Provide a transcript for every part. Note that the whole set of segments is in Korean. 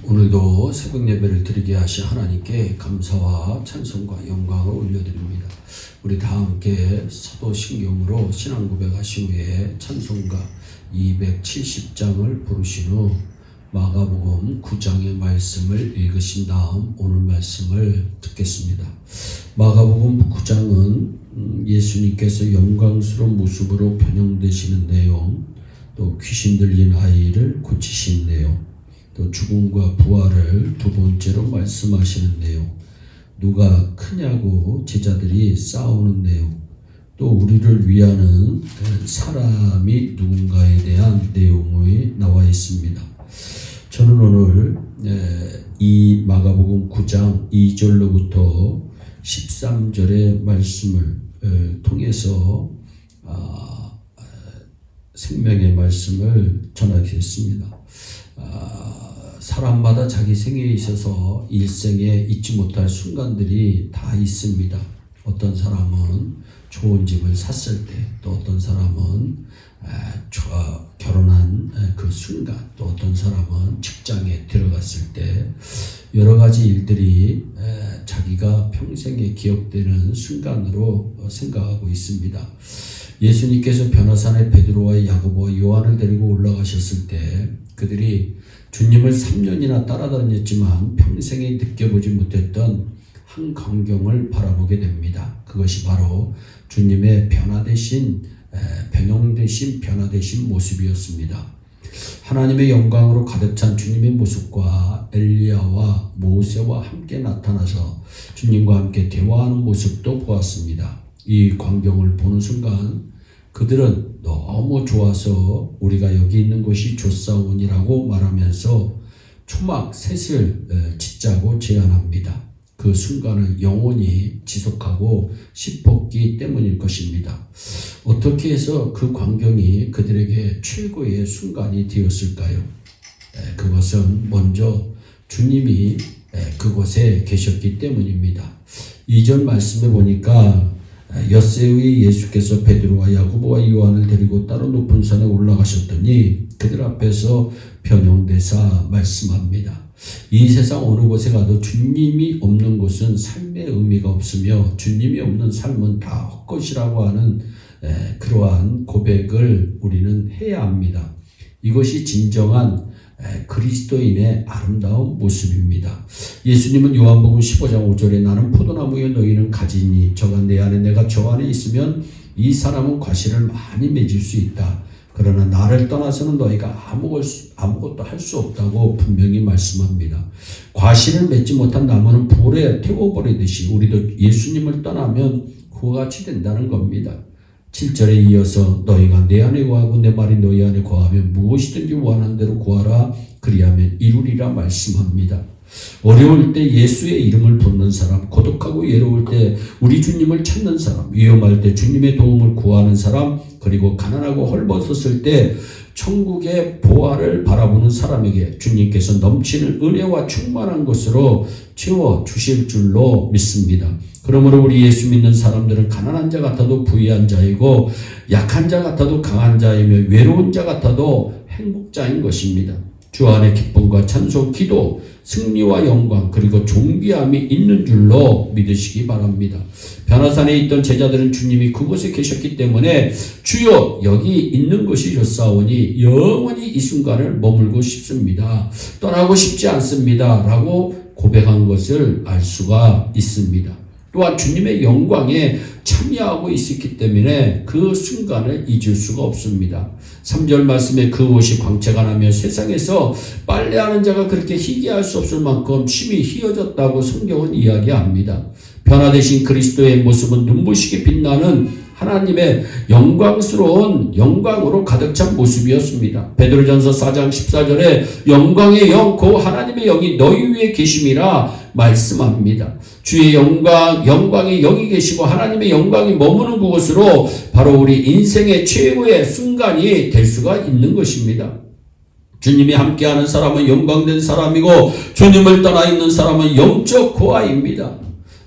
오늘도 새벽 예배를 드리게 하신 하나님께 감사와 찬송과 영광을 올려드립니다. 우리 다 함께 사도신경으로 신앙 고백하신 후에 찬송가 270장을 부르신 후 마가복음 9장의 말씀을 읽으신 다음 오늘 말씀을 듣겠습니다. 마가복음 9장은 예수님께서 영광스러운 모습으로 변형되시는 내용, 또 귀신 들린 아이를 고치신 내용, 또 죽음과 부활을 두 번째로 말씀하시는 내용, 누가 크냐고 제자들이 싸우는 내용, 또 우리를 위하는 사람이 누군가에 대한 내용이 나와 있습니다. 저는 오늘 이 마가복음 9장 2절로부터 13절의 말씀을 통해서 생명의 말씀을 전하겠습니다. 사람마다 자기 생에 있어서 일생에 잊지 못할 순간들이 다 있습니다. 어떤 사람은 좋은 집을 샀을 때, 또 어떤 사람은 결혼한 그 순간, 또 어떤 사람은 직장에 들어갔을 때 여러 가지 일들이 자기가 평생에 기억되는 순간으로 생각하고 있습니다. 예수님께서 변화산에 베드로와 야고보와 요한을 데리고 올라가셨을 때 그들이 주님을 3년이나 따라다녔지만 평생에 느껴보지 못했던 한 광경을 바라보게 됩니다. 그것이 바로 주님의 변화되신 모습이었습니다. 하나님의 영광으로 가득 찬 주님의 모습과 엘리야와 모세와 함께 나타나서 주님과 함께 대화하는 모습도 보았습니다. 이 광경을 보는 순간 그들은 너무 좋아서 우리가 여기 있는 것이 좋사오니라고 말하면서 초막 셋을 짓자고 제안합니다. 그 순간을 영원히 지속하고 싶었기 때문일 것입니다. 어떻게 해서 그 광경이 그들에게 최고의 순간이 되었을까요? 그것은 먼저 주님이 그곳에 계셨기 때문입니다. 2절 말씀에 보니까 엿새의 예수께서 베드로와 야고보와 요한을 데리고 따로 높은 산에 올라가셨더니 그들 앞에서 변형되사 말씀합니다. 이 세상 어느 곳에 가도 주님이 없는 곳은 삶의 의미가 없으며 주님이 없는 삶은 다 헛것이라고 하는 그러한 고백을 우리는 해야 합니다. 이것이 진정한 그리스도인의 아름다운 모습입니다. 예수님은 요한복음 15장 5절에 나는 포도나무에 너희는 가지니 저가 내 안에 내가 저 안에 있으면 이 사람은 과실을 많이 맺을 수 있다. 그러나 나를 떠나서는 너희가 아무것도 할 수 없다고 분명히 말씀합니다. 과실을 맺지 못한 나무는 불에 태워버리듯이 우리도 예수님을 떠나면 그와 같이 된다는 겁니다. 7절에 이어서 너희가 내 안에 거하고 내 말이 너희 안에 거하면 무엇이든지 원하는 대로 구하라 그리하면 이루리라 말씀합니다. 어려울 때 예수의 이름을 붙는 사람, 고독하고 외로울 때 우리 주님을 찾는 사람, 위험할 때 주님의 도움을 구하는 사람, 그리고 가난하고 헐벗었을 때 천국의 보화를 바라보는 사람에게 주님께서 넘치는 은혜와 충만한 것으로 채워주실 줄로 믿습니다. 그러므로 우리 예수 믿는 사람들은 가난한 자 같아도 부유한 자이고 약한 자 같아도 강한 자이며 외로운 자 같아도 행복자인 것입니다. 주 안에 기쁨과 찬송, 기도, 승리와 영광 그리고 존귀함이 있는 줄로 믿으시기 바랍니다. 변화산에 있던 제자들은 주님이 그곳에 계셨기 때문에 주여 여기 있는 것이 좋사오니 영원히 이 순간을 머물고 싶습니다. 떠나고 싶지 않습니다. 라고 고백한 것을 알 수가 있습니다. 또한 주님의 영광에 참여하고 있었기 때문에 그 순간을 잊을 수가 없습니다. 3절 말씀에 그 옷이 광채가 나며 세상에서 빨래하는 자가 그렇게 희귀할 수 없을 만큼 심히 희어졌다고 성경은 이야기합니다. 변화되신 그리스도의 모습은 눈부시게 빛나는 하나님의 영광스러운 영광으로 가득 찬 모습이었습니다. 베드로전서 4장 14절에 영광의 영, 그 하나님의 영이 너희 위에 계심이라 말씀합니다. 주의 영광의 영이 계시고 하나님의 영광이 머무는 그곳으로 바로 우리 인생의 최고의 순간이 될 수가 있는 것입니다. 주님이 함께하는 사람은 영광된 사람이고 주님을 떠나 있는 사람은 영적 고아입니다.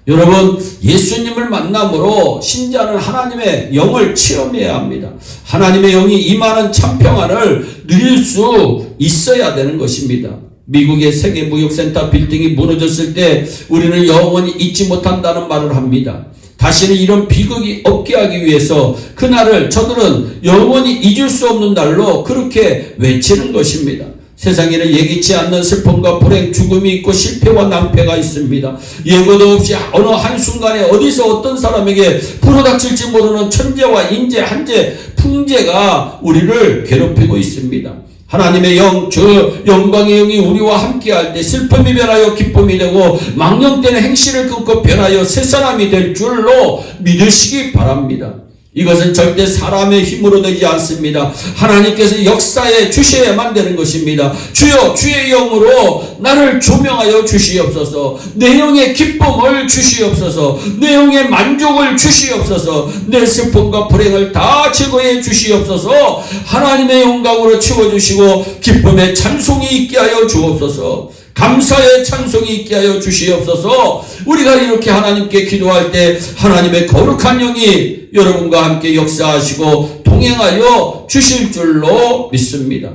여러분, 예수님을 만남으로 신자는 하나님의 영을 체험해야 합니다. 하나님의 영이 임하는 참 평안을 누릴 수 있어야 되는 것입니다. 미국의 세계무역센터 빌딩이 무너졌을 때 우리는 영원히 잊지 못한다는 말을 합니다. 다시는 이런 비극이 없게 하기 위해서 그날을 저들은 영원히 잊을 수 없는 날로 그렇게 외치는 것입니다. 세상에는 예기치 않는 슬픔과 불행, 죽음이 있고 실패와 낭패가 있습니다. 예고도 없이 어느 한순간에 어디서 어떤 사람에게 불어닥칠지 모르는 천재와 인재, 한재, 풍재가 우리를 괴롭히고 있습니다. 하나님의 영, 저 영광의 영이 우리와 함께할 때 슬픔이 변하여 기쁨이 되고 망령되는 행실을 끊고 변하여 새 사람이 될 줄로 믿으시기 바랍니다. 이것은 절대 사람의 힘으로 되지 않습니다. 하나님께서 역사에 주셔야만 되는 것입니다. 주여 주의 영으로 나를 조명하여 주시옵소서. 내 영의 기쁨을 주시옵소서. 내 영의 만족을 주시옵소서. 내 슬픔과 불행을 다 제거해 주시옵소서. 하나님의 영광으로 채워주시고 기쁨의 찬송이 있게 하여 주옵소서. 감사의 찬송이 있게 하여 주시옵소서. 우리가 이렇게 하나님께 기도할 때 하나님의 거룩한 영이 여러분과 함께 역사하시고 동행하여 주실 줄로 믿습니다.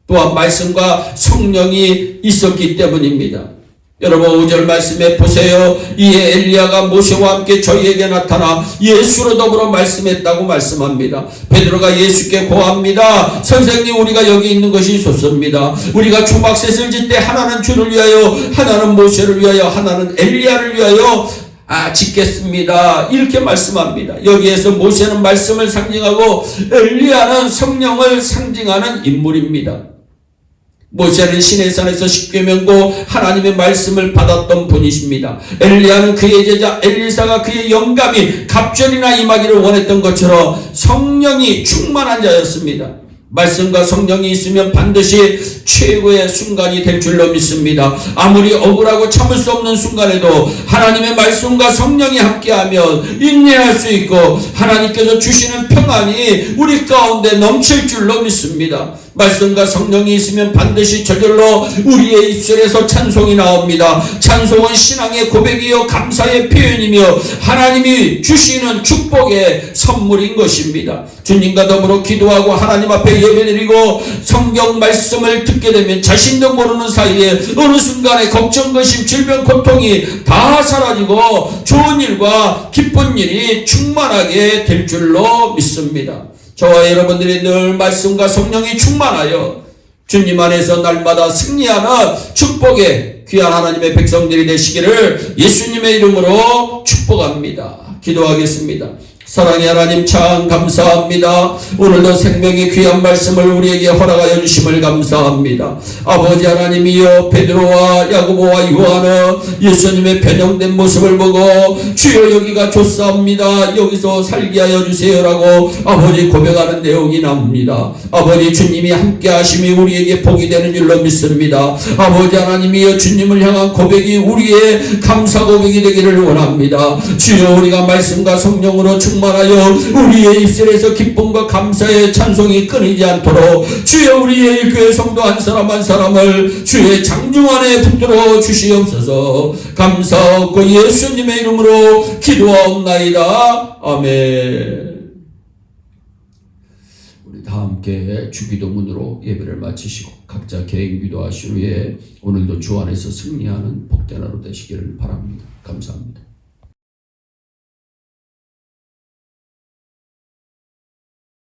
또한 말씀과 성령이 있었기 때문입니다. 여러분 5절 말씀에 보세요. 이에 엘리야가 모세와 함께 저희에게 나타나 예수로 더불어 말씀했다고 말씀합니다. 베드로가 예수께 고합니다. 선생님, 우리가 여기 있는 것이 좋습니다. 우리가 초막셋을 짓때 하나는 주를 위하여, 하나는 모세를 위하여, 하나는 엘리야를 위하여 짓겠습니다. 이렇게 말씀합니다. 여기에서 모세는 말씀을 상징하고 엘리야는 성령을 상징하는 인물입니다. 모세는 시내산에서 십계명고 하나님의 말씀을 받았던 분이십니다. 엘리야는 그의 제자 엘리사가 그의 영감이 갑절이나 임하기를 원했던 것처럼 성령이 충만한 자였습니다. 말씀과 성령이 있으면 반드시 최고의 순간이 될 줄로 믿습니다. 아무리 억울하고 참을 수 없는 순간에도 하나님의 말씀과 성령이 함께하면 인내할 수 있고 하나님께서 주시는 평안이 우리 가운데 넘칠 줄로 믿습니다. 말씀과 성령이 있으면 반드시 저절로 우리의 입술에서 찬송이 나옵니다. 찬송은 신앙의 고백이요 감사의 표현이며 하나님이 주시는 축복의 선물인 것입니다. 주님과 더불어 기도하고 하나님 앞에 예배드리고 성경 말씀을 듣게 되면 자신도 모르는 사이에 어느 순간에 걱정, 근심, 질병, 고통이 다 사라지고 좋은 일과 기쁜 일이 충만하게 될 줄로 믿습니다. 저와 여러분들이 늘 말씀과 성령이 충만하여 주님 안에서 날마다 승리하는 축복의 귀한 하나님의 백성들이 되시기를 예수님의 이름으로 축복합니다. 기도하겠습니다. 사랑의 하나님 참 감사합니다. 오늘도 생명의 귀한 말씀을 우리에게 허락하여 주심을 감사합니다. 아버지 하나님이여, 베드로와 야고보와 요한은 예수님의 변형된 모습을 보고 주여 여기가 좋사옵니다. 여기서 살게 하여 주세요라고 아버지 고백하는 내용이 나옵니다. 아버지 주님이 함께 하심이 우리에게 복이 되는 줄로 믿습니다. 아버지 하나님이여, 주님을 향한 고백이 우리의 감사 고백이 되기를 원합니다. 주여 우리가 말씀과 성령으로 충만하여 우리의 입술에서 기쁨과 감사의 찬송이 끊이지 않도록 주여 우리의 일교회 성도 한 사람 한 사람을 주의 장중 안에 붙들어 주시옵소서. 감사하고 예수님의 이름으로 기도하옵나이다. 아멘. 우리 다 함께 주기도문으로 예배를 마치시고 각자 개인 기도하신 후에 오늘도 주 안에서 승리하는 복된 하루 되시기를 바랍니다. 감사합니다.